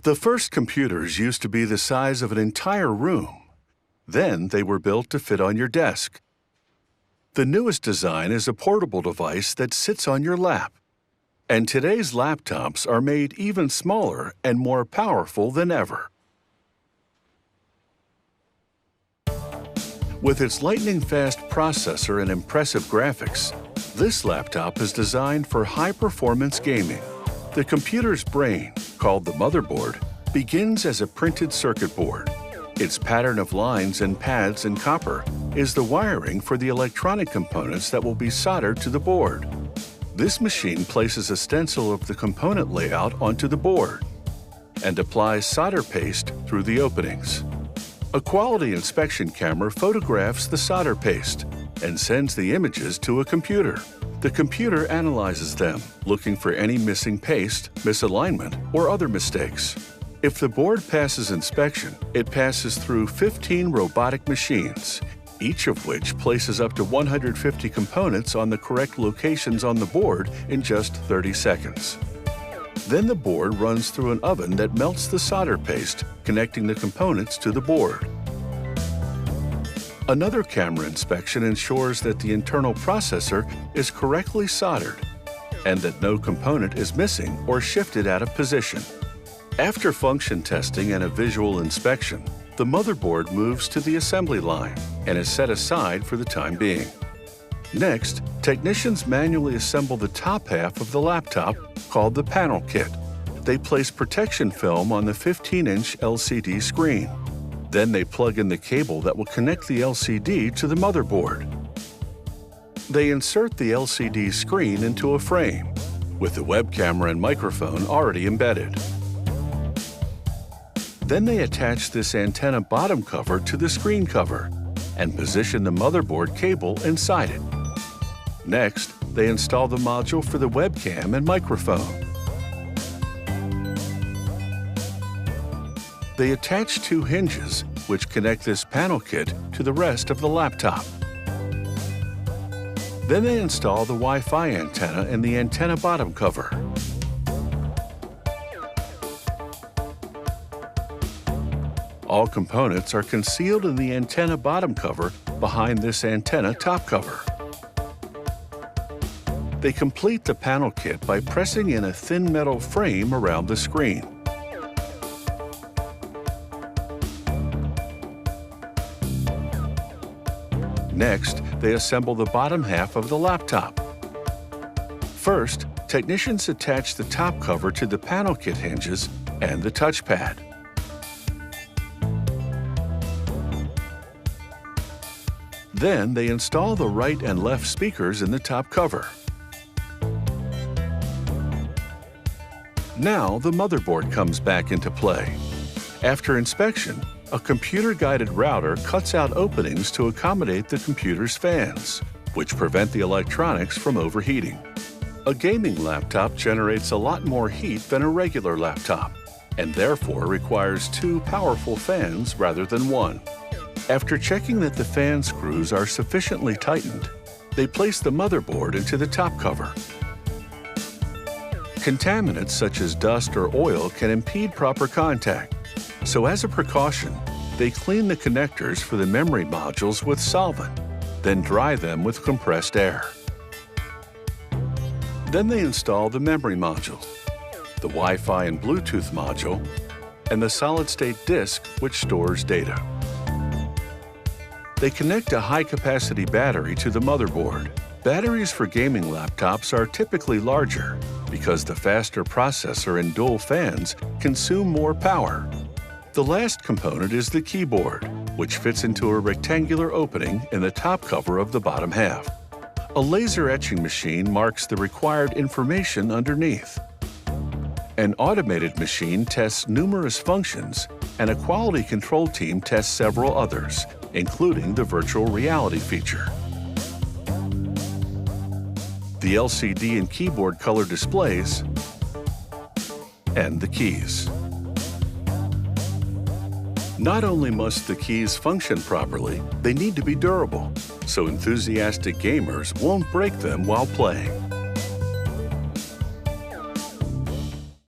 The first computers used to be the size of an entire room. Then they were built to fit on your desk. The newest design is a portable device that sits on your lap. And today's laptops are made even smaller and more powerful than ever. With its lightning-fast processor and impressive graphics, this laptop is designed for high-performance gaming. The computer's brain, called the motherboard, begins as a printed circuit board. Its pattern of lines and pads in copper is the wiring for the electronic components that will be soldered to the board. This machine places a stencil of the component layout onto the board and applies solder paste through the openings. A quality inspection camera photographs the solder paste and sends the images to a computer. The computer analyzes them, looking for any missing paste, misalignment, or other mistakes. If the board passes inspection, it passes through 15 robotic machines, each of which places up to 150 components on the correct locations on the board in just 30 seconds. Then the board runs through an oven that melts the solder paste, connecting the components to the board. Another camera inspection ensures that the internal processor is correctly soldered and that no component is missing or shifted out of position. After function testing and a visual inspection, the motherboard moves to the assembly line and is set aside for the time being. Next, technicians manually assemble the top half of the laptop, called the panel kit. They place protection film on the 15-inch LCD screen. Then they plug in the cable that will connect the LCD to the motherboard. They insert the LCD screen into a frame, with the web camera and microphone already embedded. Then they attach this antenna bottom cover to the screen cover and position the motherboard cable inside it. Next, they install the module for the webcam and microphone. They attach two hinges, which connect this panel kit to the rest of the laptop. Then they install the Wi-Fi antenna and the antenna bottom cover. All components are concealed in the antenna bottom cover behind this antenna top cover. They complete the panel kit by pressing in a thin metal frame around the screen. Next, they assemble the bottom half of the laptop. First, technicians attach the top cover to the panel kit hinges and the touchpad. Then they install the right and left speakers in the top cover. Now the motherboard comes back into play. After inspection, a computer-guided router cuts out openings to accommodate the computer's fans, which prevent the electronics from overheating. A gaming laptop generates a lot more heat than a regular laptop, and therefore requires two powerful fans rather than one. After checking that the fan screws are sufficiently tightened, they place the motherboard into the top cover. Contaminants such as dust or oil can impede proper contact, so as a precaution, they clean the connectors for the memory modules with solvent, then dry them with compressed air. Then they install the memory modules, the Wi-Fi and Bluetooth module, and the solid-state disk which stores data. They connect a high-capacity battery to the motherboard. Batteries for gaming laptops are typically larger because the faster processor and dual fans consume more power. The last component is the keyboard, which fits into a rectangular opening in the top cover of the bottom half. A laser etching machine marks the required information underneath. An automated machine tests numerous functions, and a quality control team tests several others, including the virtual reality feature. The LCD and keyboard color displays, and the keys. Not only must the keys function properly, they need to be durable, so enthusiastic gamers won't break them while playing.